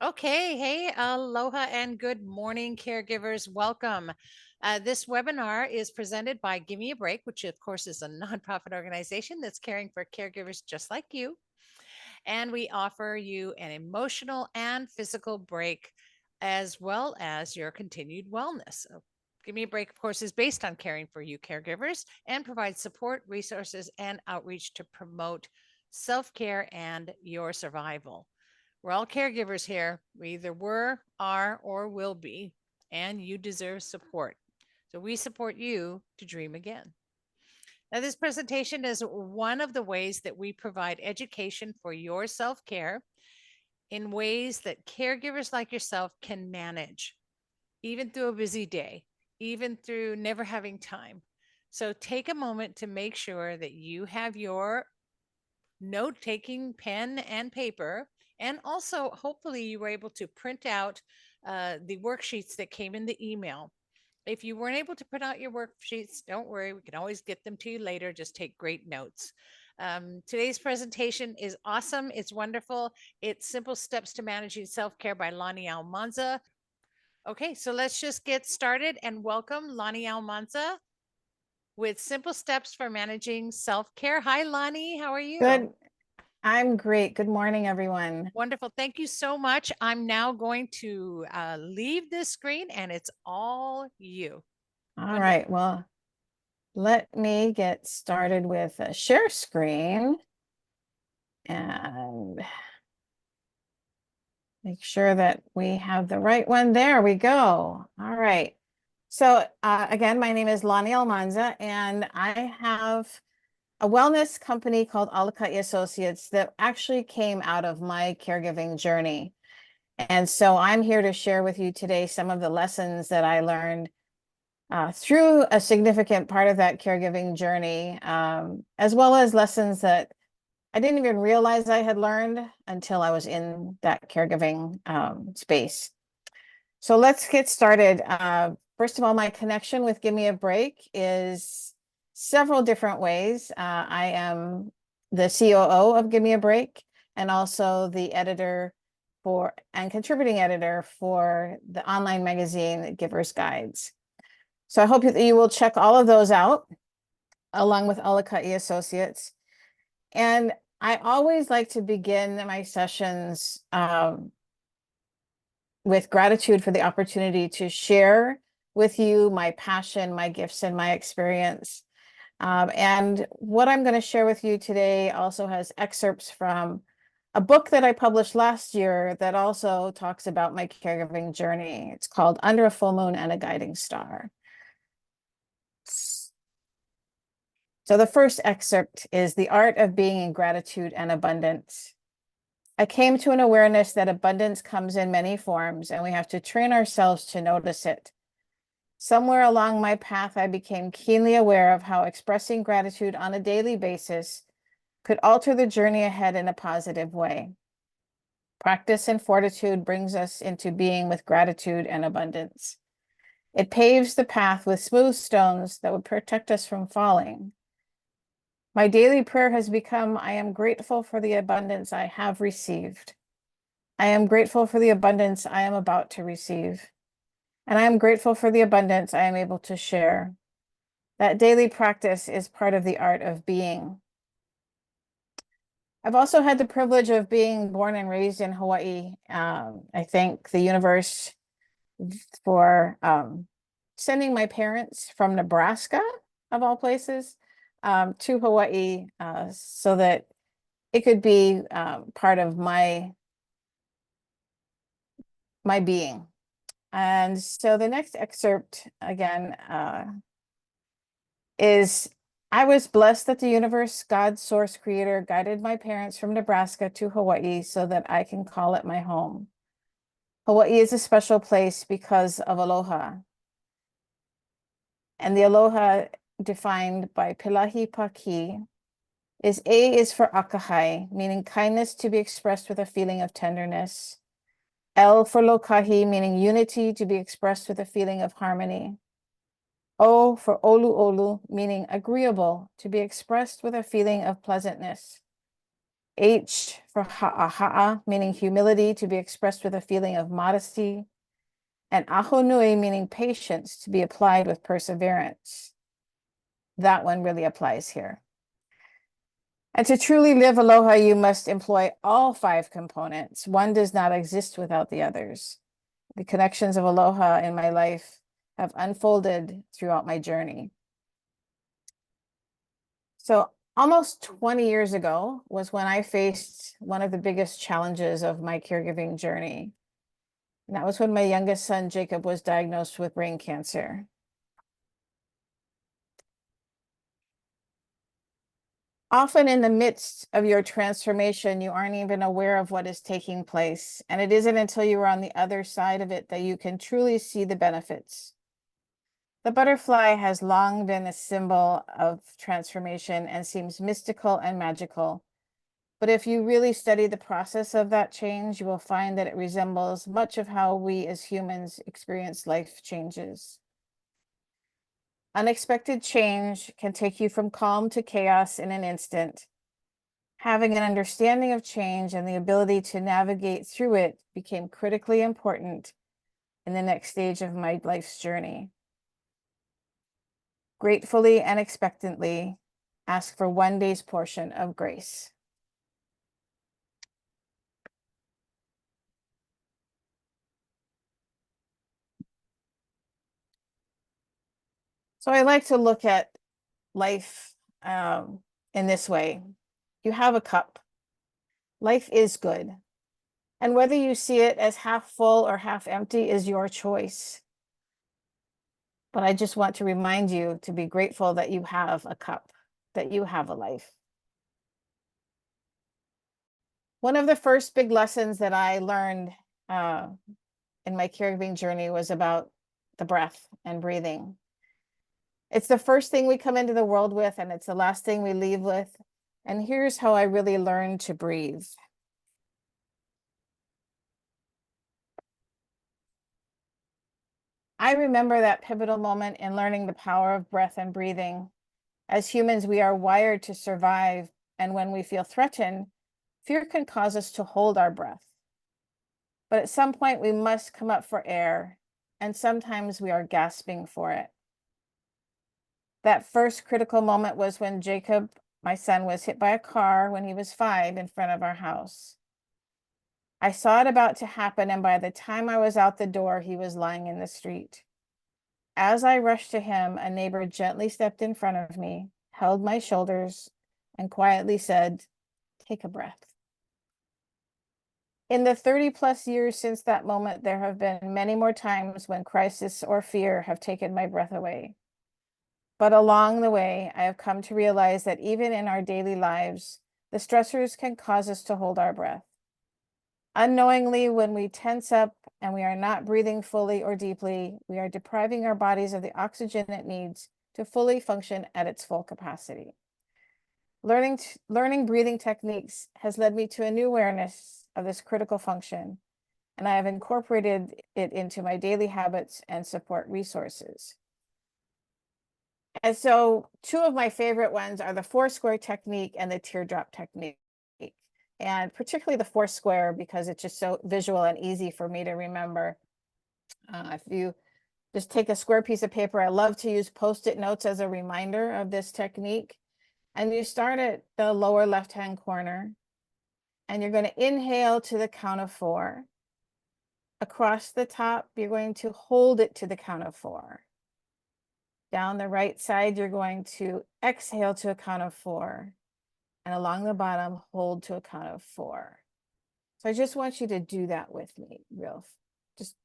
Okay, hey, aloha and good morning, caregivers. Welcome. This webinar is presented by Give Me a Break, which of course is a nonprofit organization that's caring for caregivers just like you. And we offer you an emotional and physical break, as well as your continued wellness. So Give Me a Break, of course, is based on caring for you caregivers and provides support, resources, and outreach to promote self care and your survival. We're all caregivers here. We either were, are, or will be, and you deserve support. So we support you to dream again. Now, this presentation is one of the ways that we provide education for your self care in ways that caregivers like yourself can manage, even through a busy day, even through never having time. So take a moment to make sure that you have your note taking pen and paper. And also, hopefully, you were able to print out the worksheets that came in the email. If you weren't able to print out your worksheets, don't worry, we can always get them to you later. Just take great notes. Today's presentation is awesome. It's wonderful. It's Simple Steps to Managing Self Care by Lonnie Almanza. Okay, so let's just get started and welcome Lonnie Almanza with Simple Steps for Managing Self Care. Hi, Lonnie. How are you? Good. I'm great. Good morning, everyone. Wonderful. Thank you so much. I'm now going to leave this screen and it's all you. All right. Wonderful. Well, let me get started with a share screen and make sure that we have the right one. There we go. All right. So again, my name is Lonnie Almanza, and I have a wellness company called Alakai Associates that actually came out of my caregiving journey. And so I'm here to share with you today some of the lessons that I learned through a significant part of that caregiving journey, as well as lessons that I didn't even realize I had learned until I was in that caregiving space. So let's get started. First of all, my connection with Give Me a Break is several different ways. I am the COO of Give Me a Break and also the editor for and contributing editor for the online magazine Giver's Guides. So I hope that you will check all of those out along with Alakai Associates. And I always like to begin my sessions with gratitude for the opportunity to share with you my passion, my gifts, and my experience. And what I'm going to share with you today also has excerpts from a book that I published last year that also talks about my caregiving journey. It's called Under a Full Moon and a Guiding Star. So the first excerpt is The Art of Being in Gratitude and Abundance. I came to an awareness that abundance comes in many forms, and we have to train ourselves to notice it. Somewhere along my path, I became keenly aware of how expressing gratitude on a daily basis could alter the journey ahead in a positive way. Practice and fortitude brings us into being with gratitude and abundance. It paves the path with smooth stones that would protect us from falling. My daily prayer has become, I am grateful for the abundance I have received. I am grateful for the abundance I am about to receive. And I am grateful for the abundance I am able to share. That daily practice is part of the art of being. I've also had the privilege of being born and raised in Hawaii. I thank the universe for sending my parents from Nebraska, of all places, to Hawaii so that it could be part of my being. And so the next excerpt, again, is I was blessed that the universe, God, source, creator, guided my parents from Nebraska to Hawaii so that I can call it my home. Hawaii is a special place because of aloha. And the aloha defined by Pilahi Paki is A is for akahai, meaning kindness to be expressed with a feeling of tenderness. L for lokahi, meaning unity to be expressed with a feeling of harmony. O for olu olu, meaning agreeable to be expressed with a feeling of pleasantness. H for ha'a, meaning humility, to be expressed with a feeling of modesty. And ahonui, meaning patience, to be applied with perseverance. That one really applies here. And to truly live aloha, you must employ all 5 components. One does not exist without the others. The connections of aloha in my life have unfolded throughout my journey. So almost 20 years ago was when I faced one of the biggest challenges of my caregiving journey. And that was when my youngest son, Jacob, was diagnosed with brain cancer. Often in the midst of your transformation, you aren't even aware of what is taking place. And it isn't until you are on the other side of it that you can truly see the benefits. The butterfly has long been a symbol of transformation and seems mystical and magical. But if you really study the process of that change, you will find that it resembles much of how we as humans experience life changes. Unexpected change can take you from calm to chaos in an instant. Having an understanding of change and the ability to navigate through it became critically important in the next stage of my life's journey. Gratefully and expectantly, ask for one day's portion of grace. So I like to look at life in this way. You have a cup. Life is good. And whether you see it as half full or half empty is your choice. But I just want to remind you to be grateful that you have a cup, that you have a life. One of the first big lessons that I learned in my caregiving journey was about the breath and breathing. It's the first thing we come into the world with, and it's the last thing we leave with. And here's how I really learned to breathe. I remember that pivotal moment in learning the power of breath and breathing. As humans, we are wired to survive, and when we feel threatened, fear can cause us to hold our breath. But at some point, we must come up for air, and sometimes we are gasping for it. That first critical moment was when Jacob, my son, was hit by a car when he was 5 in front of our house. I saw it about to happen, and by the time I was out the door, he was lying in the street. As I rushed to him, a neighbor gently stepped in front of me, held my shoulders, and quietly said, "Take a breath." In the 30+ years since that moment, there have been many more times when crisis or fear have taken my breath away. But along the way, I have come to realize that even in our daily lives, the stressors can cause us to hold our breath. Unknowingly, when we tense up and we are not breathing fully or deeply, we are depriving our bodies of the oxygen it needs to fully function at its full capacity. Learning breathing techniques has led me to a new awareness of this critical function, and I have incorporated it into my daily habits and support resources. And so 2 of my favorite ones are the 4-square technique and the teardrop technique. And particularly the 4-square because it's just so visual and easy for me to remember. If you just take a square piece of paper, I love to use Post-it notes as a reminder of this technique. And you start at the lower left-hand corner, and you're going to inhale to the count of 4. Across the top, you're going to hold it to the count of 4. Down the right side, you're going to exhale to a count of 4. And along the bottom, hold to a count of 4. So I just want you to do that with me. Just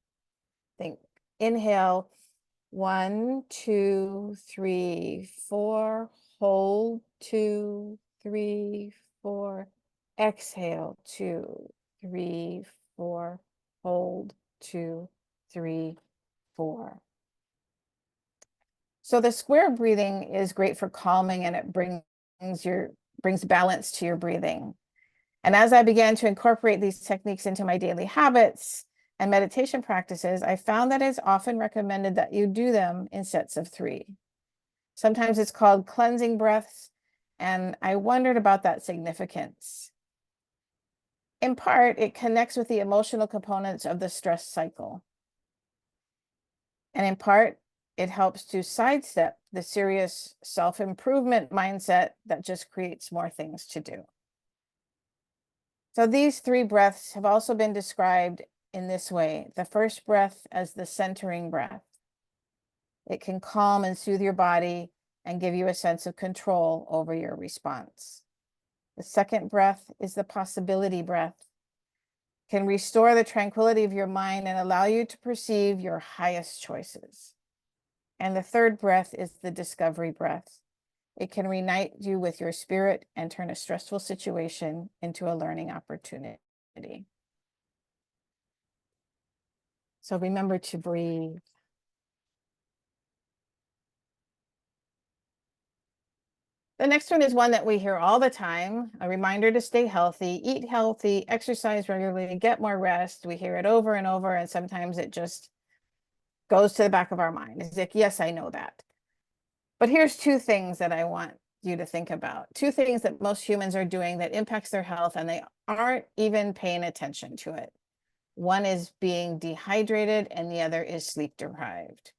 think. Inhale, 1, 2, 3, 4. Hold, 2, 3, 4. Exhale, 2, 3, 4. Hold, 2, 3, 4. So the square breathing is great for calming, and it brings balance to your breathing. And as I began to incorporate these techniques into my daily habits and meditation practices, I found that it's often recommended that you do them in sets of 3. Sometimes it's called cleansing breaths, and I wondered about that significance. In part, it connects with the emotional components of the stress cycle. And in part, it helps to sidestep the serious self-improvement mindset that just creates more things to do. So these 3 breaths have also been described in this way. The first breath as the centering breath. It can calm and soothe your body and give you a sense of control over your response. The second breath is the possibility breath. It can restore the tranquility of your mind and allow you to perceive your highest choices. And the third breath is the discovery breath. It can reunite you with your spirit and turn a stressful situation into a learning opportunity. So remember to breathe. The next one is one that we hear all the time, a reminder to stay healthy, eat healthy, exercise regularly, get more rest. We hear it over and over, and sometimes it just goes to the back of our mind. It's like, yes, I know that. But here's 2 things that I want you to think about. 2 things that most humans are doing that impacts their health, and they aren't even paying attention to it. One is being dehydrated, and the other is sleep deprived.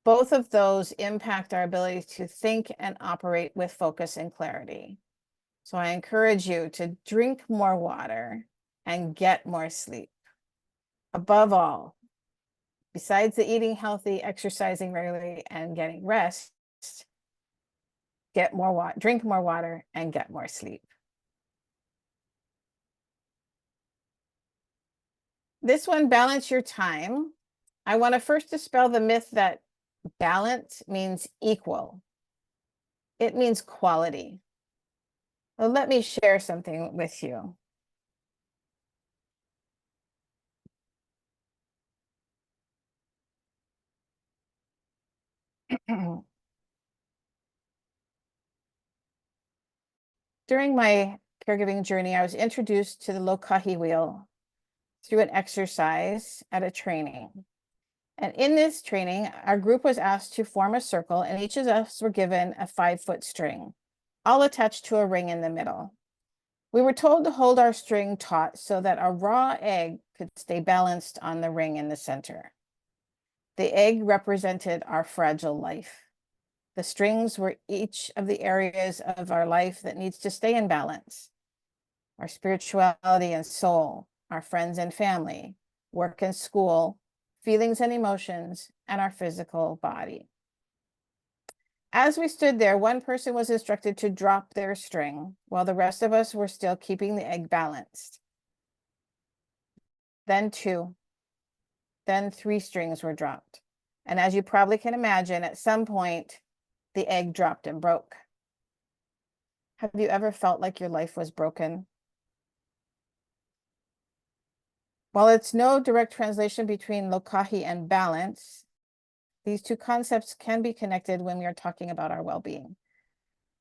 Both of those impact our ability to think and operate with focus and clarity. So I encourage you to drink more water and get more sleep. Above all, besides the eating healthy, exercising regularly, and getting rest, get more water, drink more water, and get more sleep. This one, balance your time. I want to first dispel the myth that balance means equal. It means quality. Well, let me share something with you. During my caregiving journey, I was introduced to the Lokahi wheel through an exercise at a training. And in this training, our group was asked to form a circle, and each of us were given a 5-foot string, all attached to a ring in the middle. We were told to hold our string taut so that a raw egg could stay balanced on the ring in the center. The egg represented our fragile life. The strings were each of the areas of our life that needs to stay in balance. Our spirituality and soul, our friends and family, work and school, feelings and emotions, and our physical body. As we stood there, one person was instructed to drop their string while the rest of us were still keeping the egg balanced. Then 2, then 3 strings were dropped. And as you probably can imagine, at some point, the egg dropped and broke. Have you ever felt like your life was broken? While it's no direct translation between lokahi and balance, these 2 concepts can be connected when we are talking about our well-being.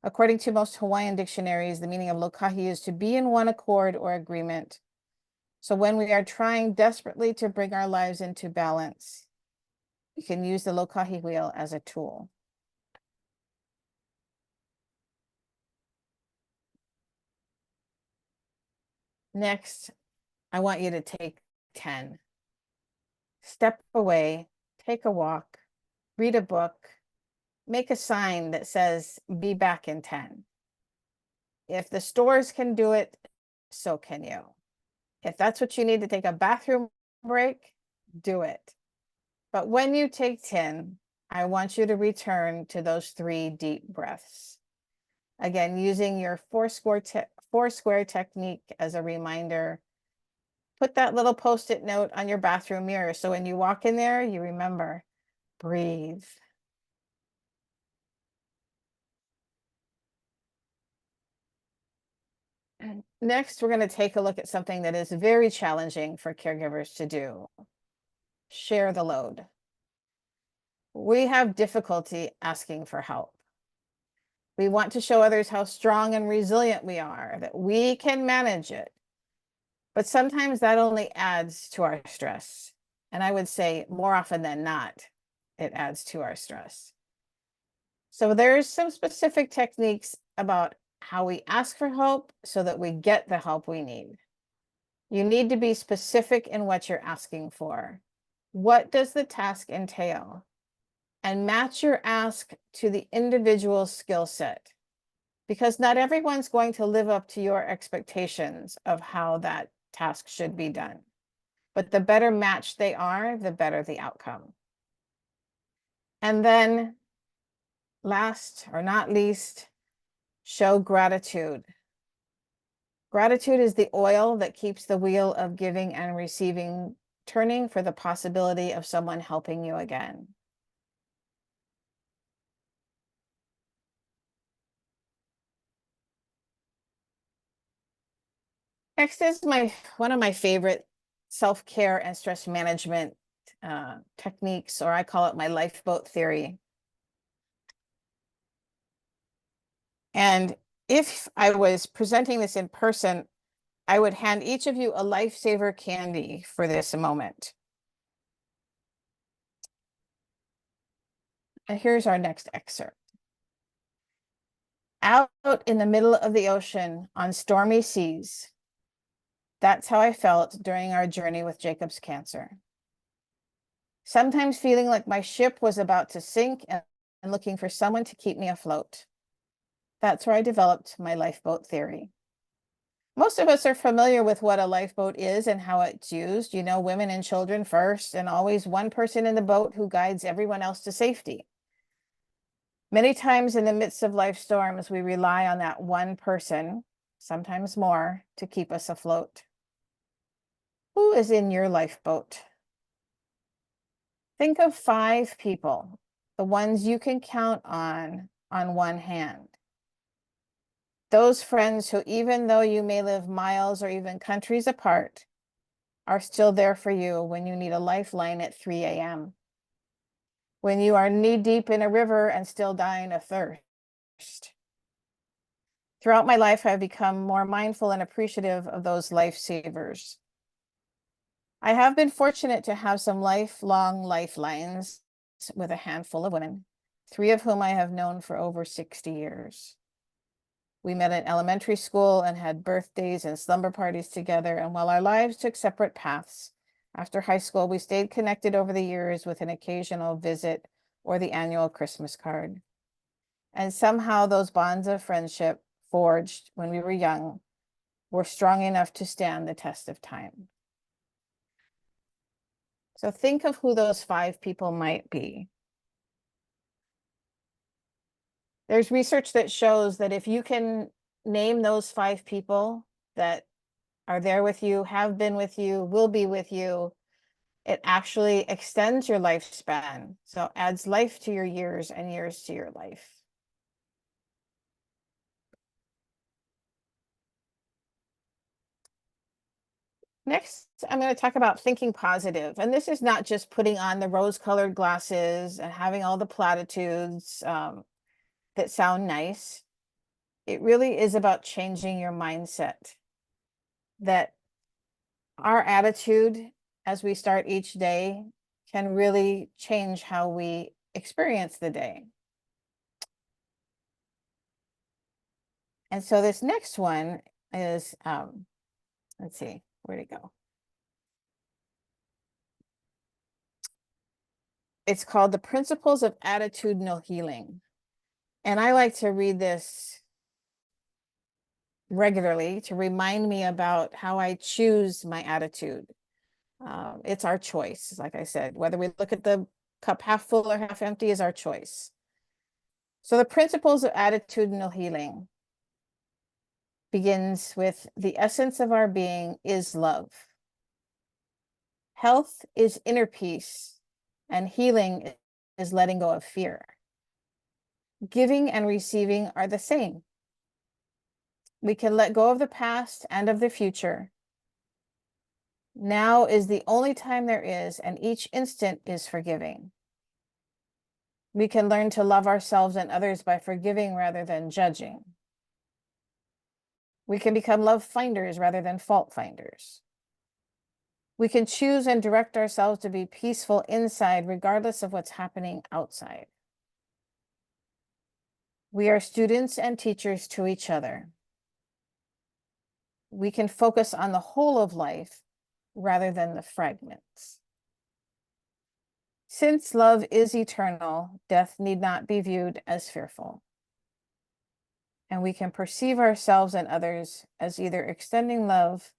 According to most Hawaiian dictionaries, the meaning of lokahi is to be in one accord or agreement. So when we are trying desperately to bring our lives into balance, we can use the lokahi wheel as a tool. Next, I want you to take 10. Step away, take a walk, read a book, make a sign that says, be back in 10. If the stores can do it, so can you. If that's what you need to take a bathroom break, do it. But when you take 10, I want you to return to those 3 deep breaths. Again, using your four square technique as a reminder. Put that little Post-it note on your bathroom mirror so when you walk in there, you remember, breathe. Next, we're going to take a look at something that is very challenging for caregivers to do. Share the load. We have difficulty asking for help. We want to show others how strong and resilient we are, that we can manage it. But sometimes that only adds to our stress. And I would say more often than not, it adds to our stress. So there's some specific techniques about how we ask for help so that we get the help we need. You need to be specific in what you're asking for. What does the task entail? And match your ask to the individual skill set, because not everyone's going to live up to your expectations of how that task should be done. But the better matched they are, the better the outcome. And then last or not least, show gratitude. Gratitude is the oil that keeps the wheel of giving and receiving turning for the possibility of someone helping you again. Next is one of my favorite self-care and stress management techniques, or I call it my lifeboat theory. And if I was presenting this in person, I would hand each of you a lifesaver candy for this moment. And here's our next excerpt. Out in the middle of the ocean on stormy seas, that's how I felt during our journey with Jacob's cancer. Sometimes feeling like my ship was about to sink and looking for someone to keep me afloat. That's where I developed my lifeboat theory. Most of us are familiar with what a lifeboat is and how it's used. You know, women and children first, and always one person in the boat who guides everyone else to safety. Many times in the midst of life storms, we rely on that one person, sometimes more, to keep us afloat. Who is in your lifeboat? Think of 5 people, the ones you can count on one hand. Those friends who, even though you may live miles or even countries apart, are still there for you when you need a lifeline at 3 a.m. When you are knee-deep in a river and still dying of thirst. Throughout my life, I've become more mindful and appreciative of those lifesavers. I have been fortunate to have some lifelong lifelines with a handful of women, 3 of whom I have known for over 60 years. We met in elementary school and had birthdays and slumber parties together, and while our lives took separate paths, after high school, we stayed connected over the years with an occasional visit or the annual Christmas card. And somehow those bonds of friendship forged when we were young were strong enough to stand the test of time. So think of who those 5 people might be. There's research that shows that if you can name those 5 people that are there with you, have been with you, will be with you, it actually extends your lifespan. So adds life to your years and years to your life. Next, I'm going to talk about thinking positive. And this is not just putting on the rose-colored glasses and having all the platitudes that sound nice. It really is about changing your mindset. That our attitude as we start each day can really change how we experience the day. And so this next one is, let's see, where'd it go? It's called The Principles of Attitudinal Healing. And I like to read this regularly to remind me about how I choose my attitude. It's our choice, like I said, whether we look at the cup half full or half empty is our choice. So the principles of attitudinal healing begins with the essence of our being is love. Health is inner peace, and healing is letting go of fear. Giving and receiving are the same. We can let go of the past and of the future. Now is the only time there is, and each instant is forgiving. We can learn to love ourselves and others by forgiving rather than judging. We can become love finders rather than fault finders. We can choose and direct ourselves to be peaceful inside, regardless of what's happening outside. We are students and teachers to each other. we can focus on the whole of life rather than the fragments. Since love is eternal, death need not be viewed as fearful. And we can perceive ourselves and others as either extending love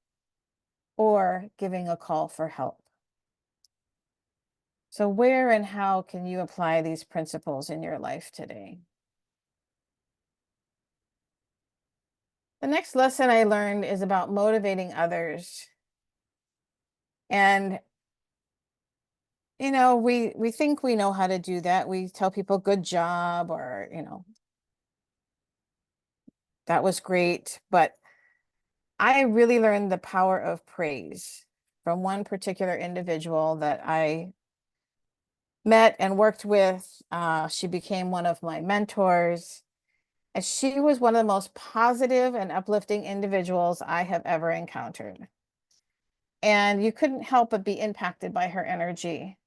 or giving a call for help. So where and how can you apply these principles in your life today? The next lesson I learned is about motivating others. And we think we know how to do that. We tell people good job, or that was great. But I really learned the power of praise from one particular individual that I met and worked with. She became one of my mentors. And she was one of the most positive and uplifting individuals I have ever encountered. And you couldn't help but be impacted by her energy.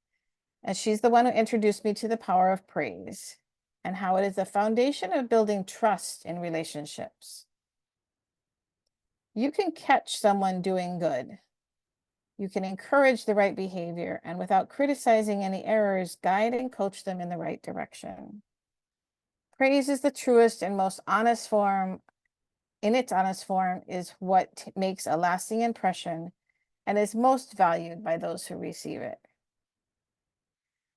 And she's the one who introduced me to the power of praise and how it is the foundation of building trust in relationships. You can catch someone doing good. You can encourage the right behavior, and without criticizing any errors, guide and coach them in the right direction. Praise is the truest and most honest form. In its honest form is what makes a lasting impression and is most valued by those who receive it.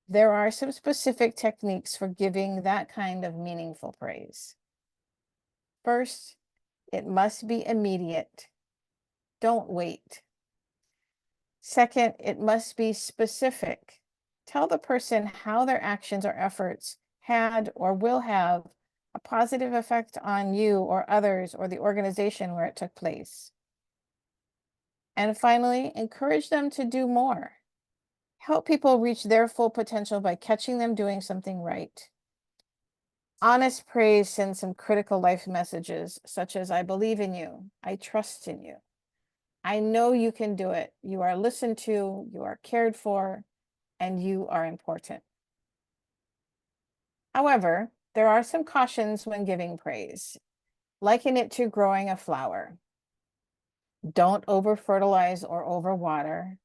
There are some specific techniques for giving that kind of meaningful praise. First, it must be immediate. Don't wait. Second, it must be specific. Tell the person how their actions or efforts had or will have a positive effect on you or others or the organization where it took place. And finally, encourage them to do more. Help people reach their full potential by catching them doing something right. Honest praise sends some critical life messages, such as, I believe in you, I trust in you, I know you can do it, you are listened to, you are cared for, and you are important. However, there are some cautions when giving praise. Liken it to growing a flower. Don't over-fertilize or over-water.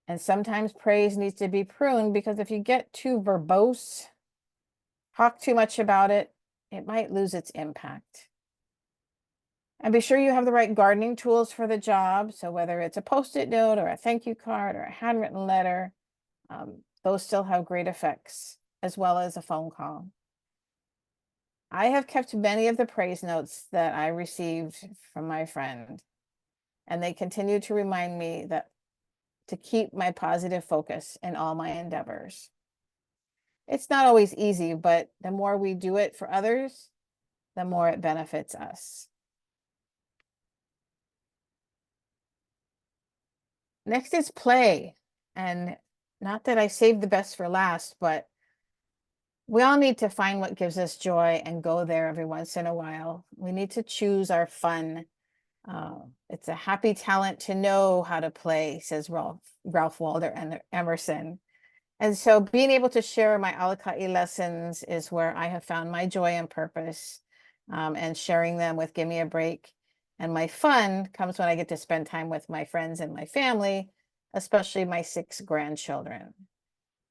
And sometimes praise needs to be pruned, because if you get too verbose, talk too much about it, it might lose its impact. And be sure you have the right gardening tools for the job. So whether it's a Post-it note or a thank you card or a handwritten letter, those still have great effects, as well as a phone call. I have kept many of the praise notes that I received from my friend, and they continue to remind me that to keep my positive focus in all my endeavors. It's not always easy, but the more we do it for others, the more it benefits us. Next is play. And not that I saved the best for last, but we all need to find what gives us joy and go there every once in a while. We need to choose our fun. It's a happy talent to know how to play, says Ralph Waldo Emerson. And so being able to share my Alaka'i lessons is where I have found my joy and purpose, and sharing them with Give Me a Break. And my fun comes when I get to spend time with my friends and my family, especially my 6 grandchildren.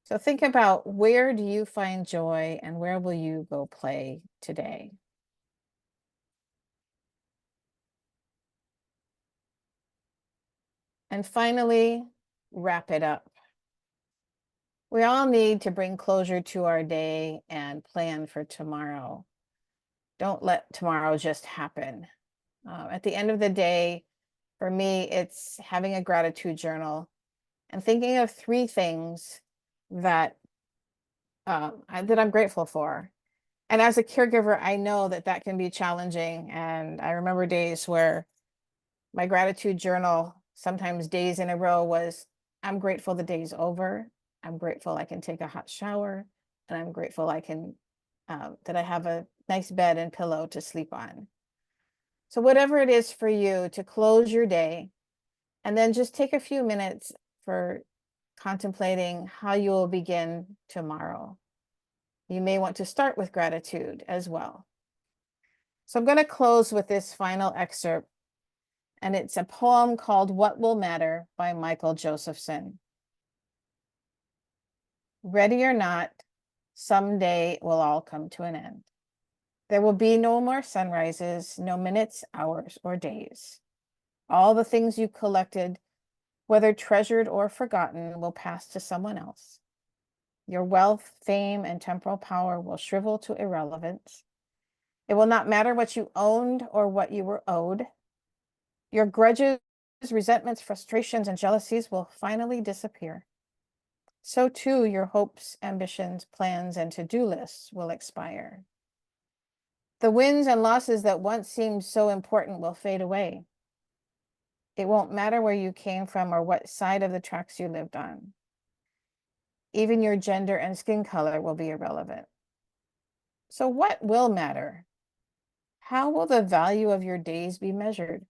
So think about, where do you find joy and where will you go play today? And finally, wrap it up. We all need to bring closure to our day and plan for tomorrow. Don't let tomorrow just happen. At the end of the day, for me, it's having a gratitude journal and thinking of 3 things that I'm grateful for. And as a caregiver, I know that that can be challenging. And I remember days where my gratitude journal, sometimes days in a row, was, I'm grateful the day's over. I'm grateful I can take a hot shower. And I'm grateful I can, that I have a nice bed and pillow to sleep on. So whatever it is for you, to close your day, and then just take a few minutes for contemplating how you will begin tomorrow. You may want to start with gratitude as well. So I'm going to close with this final excerpt and it's a poem called What Will Matter by Michael Josephson. Ready or not, someday it will all come to an end. There will be no more sunrises, no minutes, hours, or days. All the things you collected, whether treasured or forgotten, will pass to someone else. Your wealth, fame, and temporal power will shrivel to irrelevance. It will not matter what you owned or what you were owed. Your grudges, resentments, frustrations, and jealousies will finally disappear. So too, your hopes, ambitions, plans, and to-do lists will expire. The wins and losses that once seemed so important will fade away. It won't matter where you came from or what side of the tracks you lived on. Even your gender and skin color will be irrelevant. So what will matter? How will the value of your days be measured?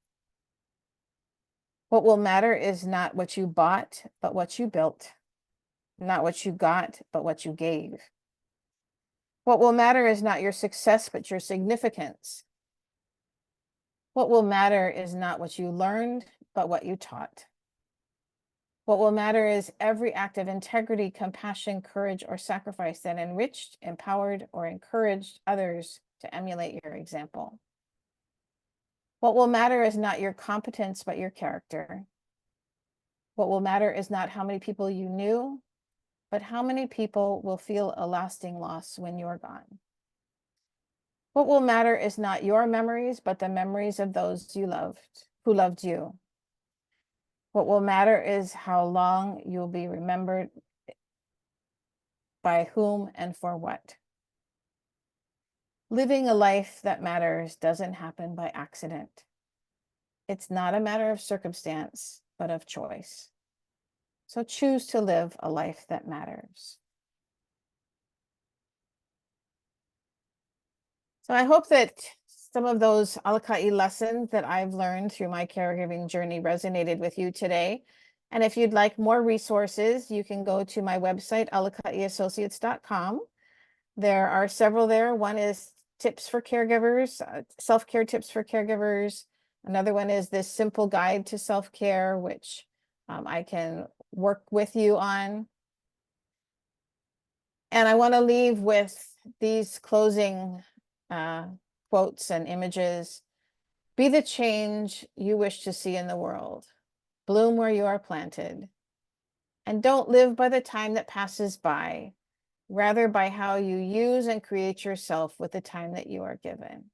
What will matter is not what you bought, but what you built. Not what you got, but what you gave. What will matter is not your success, but your significance. What will matter is not what you learned, but what you taught. What will matter is every act of integrity, compassion, courage, or sacrifice that enriched, empowered, or encouraged others to emulate your example. What will matter is not your competence, but your character. What will matter is not how many people you knew, but how many people will feel a lasting loss when you're gone. What will matter is not your memories, but the memories of those you loved, who loved you. What will matter is how long you'll be remembered, by whom and for what. Living a life that matters doesn't happen by accident. It's not a matter of circumstance, but of choice. So choose to live a life that matters. So I hope that some of those Alaka'i lessons that I've learned through my caregiving journey resonated with you today. And if you'd like more resources, you can go to my website, alaka'iassociates.com. There are several there. One is tips for caregivers, self-care tips for caregivers. Another one is this simple guide to self-care, which I can work with you on. And I want to leave with these closing quotes and images. Be the change you wish to see in the world. Bloom where you are planted. And don't live by the time that passes by, rather by how you use and create yourself with the time that you are given.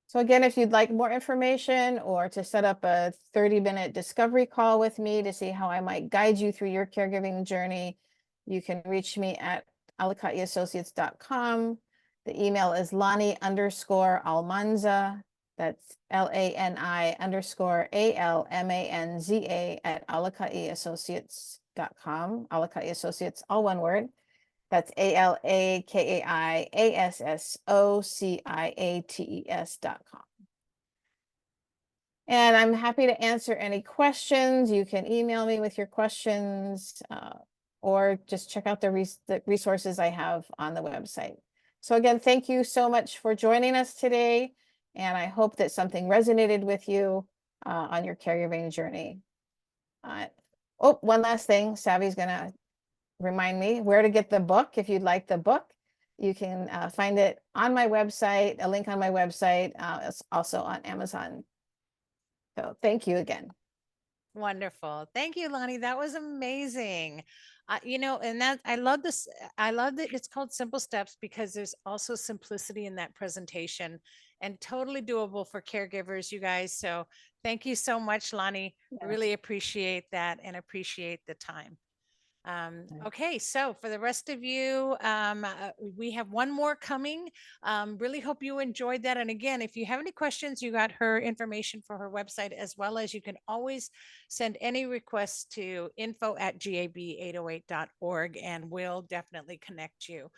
So again, if you'd like more information or to set up a 30-minute discovery call with me to see how I might guide you through your caregiving journey, you can reach me at alaka'iassociates.com. The email is Lani_Almanza. That's LANI_ALMANZA at alaka'iassociates.com. Alaka'i Associates, all one word. That's ALAKAIASSOCIATES.com. And I'm happy to answer any questions. You can email me with your questions or just check out the resources I have on the website. So again, thank you so much for joining us today. And I hope that something resonated with you on your caregiving journey. Oh, one last thing, Savvy's gonna remind me where to get the book. If you'd like the book, you can find it on my website, a link on my website. It's also on Amazon. So thank you again. Wonderful. Thank you, Lonnie. That was amazing. And that I love this. I love that it's called Simple Steps because there's also simplicity in that presentation and totally doable for caregivers, you guys. So thank you so much, Lonnie. Yeah. Really appreciate that and appreciate the time. Okay, so for the rest of you, we have one more coming. Really hope you enjoyed that. And again, if you have any questions, you got her information for her website, as well as you can always send any requests to info@gab808.org and we'll definitely connect you.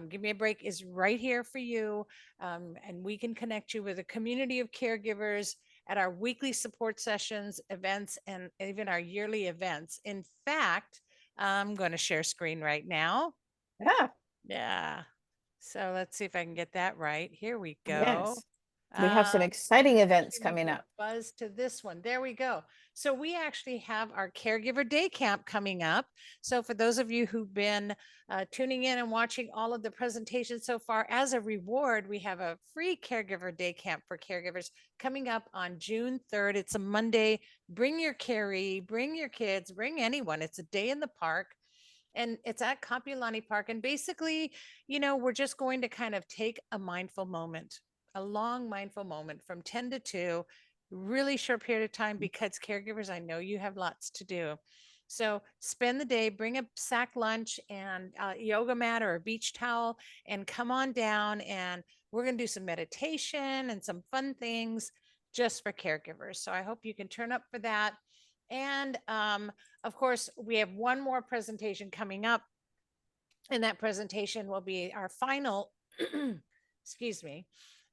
Give Me a Break is right here for you. And we can connect you with a community of caregivers at our weekly support sessions, events, and even our yearly events. In fact, I'm going to share screen right now. Yeah. Yeah. So let's see if I can get that right. Here we go. Yes. We have some Um, exciting events actually move coming the up. Buzz to this one. There we go. So we actually have our caregiver day camp coming up. So for those of you who've been tuning in and watching all of the presentations so far, as a reward, we have a free caregiver day camp for caregivers coming up on June 3rd. It's a Monday. Bring your carry, bring your kids, bring anyone. It's a day in the park. And it's at Kapiolani Park. And basically, we're just going to kind of take a mindful moment, a long mindful moment from 10 to 2, really short period of time, because caregivers, I know you have lots to do. So spend the day, bring a sack lunch and a yoga mat or a beach towel, and come on down. And we're going to do some meditation and some fun things just for caregivers. So I hope you can turn up for that. And of course, we have one more presentation coming up, and that presentation will be our final, excuse me,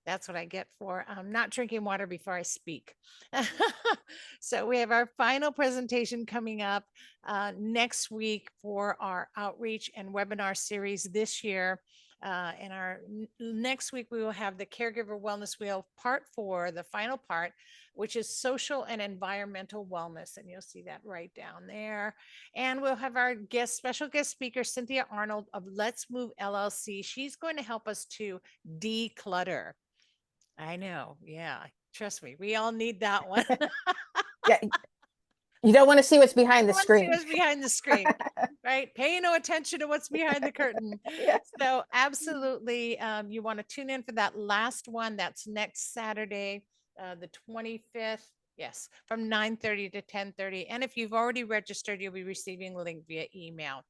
that's what I get for not drinking water before I speak. So we have our final presentation coming up next week for our outreach and webinar series this year. In our next week, we will have the Caregiver Wellness Wheel Part 4, the final part, which is social and environmental wellness. And you'll see that right down there. And we'll have our special guest speaker, Cynthia Arnold of Let's Move LLC. She's going to help us to declutter. I know. Yeah. Trust me. We all need that one. Yeah. You don't want to see what's behind the Want to see screen. what's behind the screen, right? Pay no attention to what's behind the curtain. Yes. So absolutely, you want to tune in for that last one. That's next Saturday, the 25th. Yes, from 9:30 to 10:30. And if you've already registered, you'll be receiving a link via email.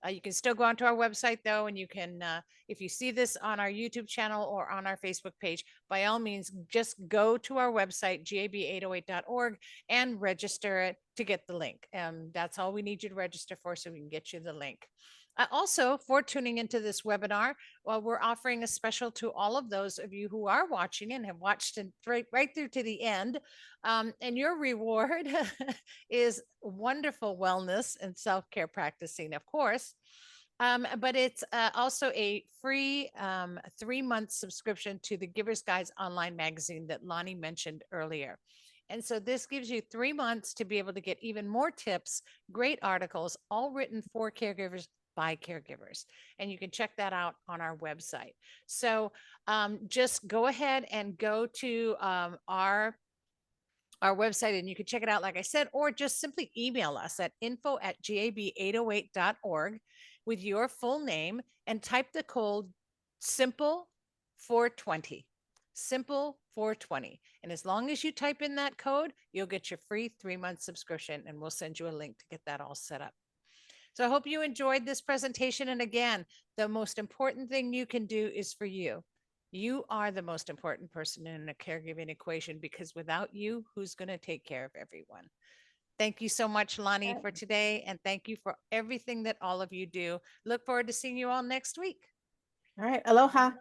You can still go onto our website though, and you can, if you see this on our YouTube channel or on our Facebook page, by all means, just go to our website, gab808.org, and register it to get the link. That's all we need you to register for, so we can get you the link. Also, for tuning into this webinar, well, we're offering a special to all of those of you who are watching and have watched it right through to the end. And your reward is wonderful wellness and self-care practicing, of course. But it's also a free 3-month subscription to the Giver's Guides online magazine that Lonnie mentioned earlier. And so this gives you 3 months to be able to get even more tips, great articles, all written for caregivers by caregivers. And you can check that out on our website. So just go ahead and go to our website, and you can check it out, like I said, or just simply email us at info@gab808.org with your full name and type the code SIMPLE 420. Simple 420. And as long as you type in that code, you'll get your free 3-month subscription, and we'll send you a link to get that all set up. So I hope you enjoyed this presentation. And again, the most important thing you can do is for you. You are the most important person in a caregiving equation, because without you, who's going to take care of everyone? Thank you so much, Lonnie, for today. And thank you for everything that all of you do. Look forward to seeing you all next week. All right. Aloha.